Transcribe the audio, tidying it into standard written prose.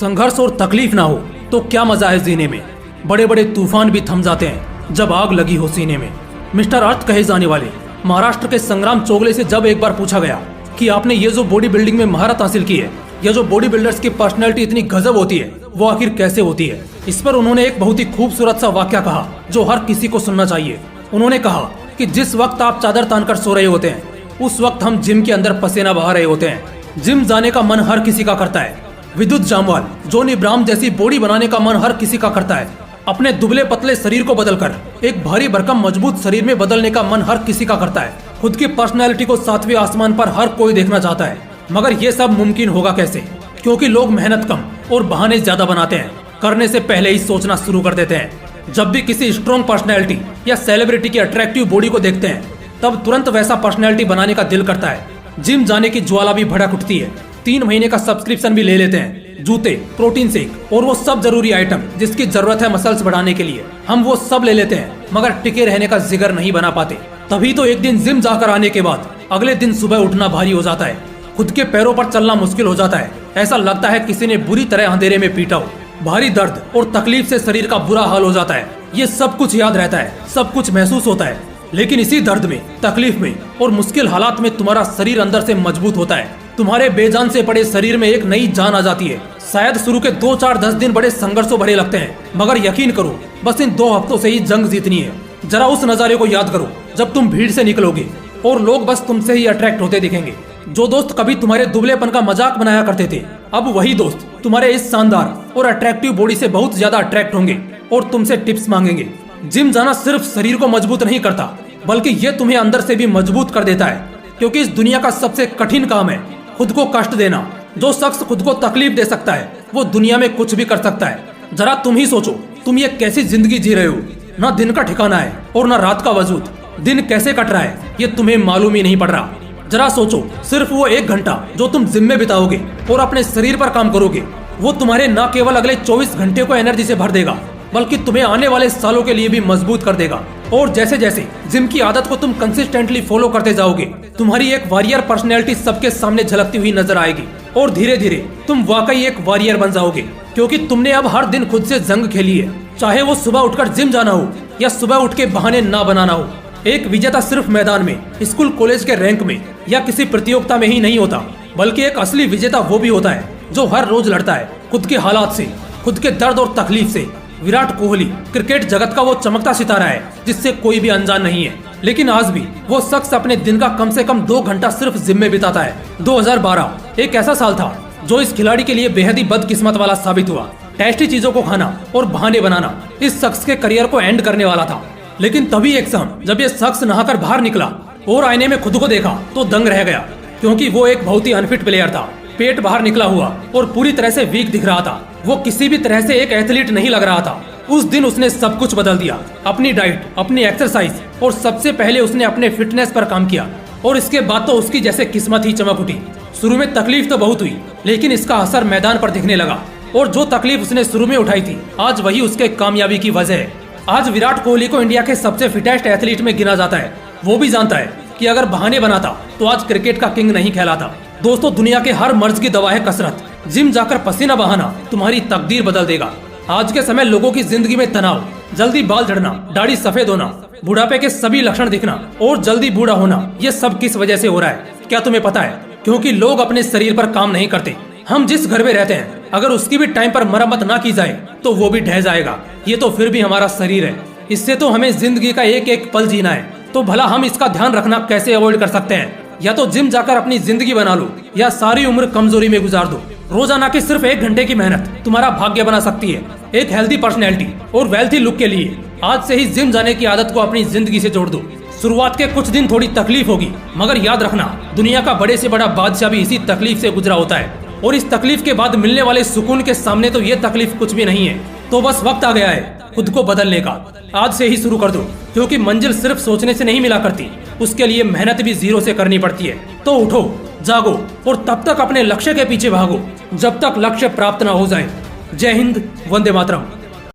संघर्ष और तकलीफ ना हो तो क्या मजा है जीने में। बड़े बड़े तूफान भी थम जाते हैं जब आग लगी हो सीने में। मिस्टर अर्थ कहे जाने वाले महाराष्ट्र के संग्राम चोगले से जब एक बार पूछा गया कि आपने ये जो बॉडी बिल्डिंग में महारत हासिल की है, ये जो बॉडी बिल्डर्स की पर्सनैलिटी इतनी गजब होती है, वो आखिर कैसे होती है, इस पर उन्होंने एक बहुत ही खूबसूरत सा वाक्य कहा जो हर किसी को सुनना चाहिए। उन्होंने कहा कि जिस वक्त आप चादर तानकर सो रहे होते हैं उस वक्त हम जिम के अंदर पसीना बहा रहे होते हैं। जिम जाने का मन हर किसी का करता है। विद्युत जामवाल, जॉनी ब्राह्म जैसी बॉडी बनाने का मन हर किसी का करता है। अपने दुबले पतले शरीर को बदलकर एक भारी भरकम मजबूत शरीर में बदलने का मन हर किसी का करता है। खुद की पर्सनैलिटी को सातवें आसमान पर हर कोई देखना चाहता है, मगर ये सब मुमकिन होगा कैसे? क्योंकि लोग मेहनत कम और बहाने ज्यादा बनाते हैं, करने से पहले ही सोचना शुरू कर देते हैं। जब भी किसी स्ट्रॉन्ग पर्सनैलिटी या सेलिब्रिटी की अट्रैक्टिव बॉडी को देखते हैं तब तुरंत वैसा पर्सनैलिटी बनाने का दिल करता है। जिम जाने की ज्वाला भी भड़क उठती है। 3 महीने का सब्सक्रिप्शन भी ले लेते हैं। जूते, प्रोटीन शेक और वो सब जरूरी आइटम जिसकी जरूरत है मसल्स बढ़ाने के लिए, हम वो सब ले लेते हैं, मगर टिके रहने का जिगर नहीं बना पाते। तभी तो एक दिन जिम जाकर आने के बाद अगले दिन सुबह उठना भारी हो जाता है। खुद के पैरों पर चलना मुश्किल हो जाता है। ऐसा लगता है किसी ने बुरी तरह अंधेरे में पीटा हो। भारी दर्द और तकलीफ से शरीर का बुरा हाल हो जाता है। ये सब कुछ याद रहता है, सब कुछ महसूस होता है, लेकिन इसी दर्द में, तकलीफ में और मुश्किल हालात में तुम्हारा शरीर अंदर से मजबूत होता है। तुम्हारे बेजान से पड़े शरीर में एक नई जान आ जाती है। शायद शुरू के 2, 4, 10 दिन बड़े संघर्षों भरे लगते हैं, मगर यकीन करो बस इन 2 हफ्तों से ही जंग जीतनी है। जरा उस नजारे को याद करो जब तुम भीड़ से निकलोगे और लोग बस तुमसे ही अट्रैक्ट होते दिखेंगे। जो दोस्त कभी तुम्हारे दुबलेपन का मजाक बनाया करते थे, अब वही दोस्त तुम्हारे इस शानदार और अट्रैक्टिव बॉडी से बहुत ज्यादा अट्रैक्ट होंगे और तुमसे टिप्स मांगेंगे। जिम जाना सिर्फ शरीर को मजबूत नहीं करता, बल्कि ये तुम्हें अंदर से भी मजबूत कर देता है। क्योंकि इस दुनिया का सबसे कठिन काम है खुद को कष्ट देना। जो शख्स खुद को तकलीफ दे सकता है वो दुनिया में कुछ भी कर सकता है। जरा तुम ही सोचो, तुम ये कैसी जिंदगी जी रहे हो। ना दिन का ठिकाना है और ना रात का वजूद। दिन कैसे कट रहा है ये तुम्हें मालूम ही नहीं पड़ रहा। जरा सोचो, सिर्फ वो 1 घंटा जो तुम जिम में बिताओगे और अपने शरीर पर काम करोगे, वो तुम्हारे न केवल अगले 24 घंटे को एनर्जी से भर देगा, बल्कि तुम्हें आने वाले सालों के लिए भी मजबूत कर देगा। और जैसे जैसे जिम की आदत को तुम कंसिस्टेंटली फॉलो करते जाओगे, तुम्हारी एक वॉरियर पर्सनैलिटी सबके सामने झलकती हुई नजर आएगी और धीरे धीरे तुम वाकई एक वॉरियर बन जाओगे। क्योंकि तुमने अब हर दिन खुद से जंग खेली है, चाहे वो सुबह उठकर जिम जाना हो या सुबह उठ के बहाने ना बनाना हो। एक विजेता सिर्फ मैदान में, स्कूल कॉलेज के रैंक में या किसी प्रतियोगिता में ही नहीं होता, बल्कि एक असली विजेता वो भी होता है जो हर रोज लड़ता है खुद के हालात से, खुद के दर्द और तकलीफ से। विराट कोहली क्रिकेट जगत का वो चमकता सितारा है जिससे कोई भी अनजान नहीं है, लेकिन आज भी वो शख्स अपने दिन का कम से कम 2 घंटा सिर्फ जिम में बिताता है। 2012 एक ऐसा साल था जो इस खिलाड़ी के लिए बेहद ही बदकिस्मत वाला साबित हुआ। टेस्टी चीजों को खाना और बहाने बनाना इस शख्स के करियर को एंड करने वाला था। लेकिन तभी एक शाम जब ये शख्स नहाकर बाहर निकला और आईने में खुद को देखा तो दंग रह गया, क्योंकि वो एक बहुत ही अनफिट प्लेयर था। पेट बाहर निकला हुआ और पूरी तरह से वीक दिख रहा था। वो किसी भी तरह से एक एथलीट नहीं लग रहा था। उस दिन उसने सब कुछ बदल दिया। अपनी डाइट, अपनी एक्सरसाइज और सबसे पहले उसने अपने फिटनेस पर काम किया। और इसके बाद तो उसकी जैसे किस्मत ही चमक उठी। शुरू में तकलीफ तो बहुत हुई, लेकिन इसका असर मैदान पर दिखने लगा। और जो तकलीफ उसने शुरू में उठाई थी, आज वही उसके कामयाबी की वजह है। आज विराट कोहली को इंडिया के सबसे फिटेस्ट एथलीट में गिना जाता है। वो भी जानता है कि अगर बहाने बनाता तो आज क्रिकेट का किंग नहीं कहलाता। दोस्तों, दुनिया के हर मर्ज की दवा है कसरत। जिम जाकर पसीना बहाना तुम्हारी तकदीर बदल देगा। आज के समय लोगों की जिंदगी में तनाव, जल्दी बाल झड़ना, दाढ़ी सफेद होना, बुढ़ापे के सभी लक्षण दिखना और जल्दी बूढ़ा होना, ये सब किस वजह से हो रहा है क्या तुम्हें पता है? क्योंकि लोग अपने शरीर पर काम नहीं करते। हम जिस घर में रहते हैं, अगर उसकी भी टाइम पर मरम्मत ना की जाए तो वो भी ढह जाएगा। ये तो फिर भी हमारा शरीर है, इससे तो हमें जिंदगी का एक एक पल जीना है। तो भला हम इसका ध्यान रखना कैसे अवॉइड कर सकते हैं? या तो जिम जाकर अपनी जिंदगी बना लो या सारी उम्र कमजोरी में गुजार दो। रोजाना की सिर्फ 1 घंटे की मेहनत तुम्हारा भाग्य बना सकती है। एक हेल्दी पर्सनैलिटी और वेल्थी लुक के लिए आज से ही जिम जाने की आदत को अपनी जिंदगी से जोड़ दो। शुरुआत के कुछ दिन थोड़ी तकलीफ होगी, मगर याद रखना, दुनिया का बड़े से बड़ा बादशाह भी इसी तकलीफ से गुजरा होता है। और इस तकलीफ के बाद मिलने वाले सुकून के सामने तो ये तकलीफ कुछ भी नहीं है। तो बस वक्त आ गया है खुद को बदलने का। आज से ही शुरू कर दो, क्योंकि मंजिल सिर्फ सोचने से नहीं मिला करती, उसके लिए मेहनत भी जीरो से करनी पड़ती है। तो उठो, जागो और तब तक अपने लक्ष्य के पीछे भागो जब तक लक्ष्य प्राप्त न हो जाए। जय हिंद, वंदे मातरम।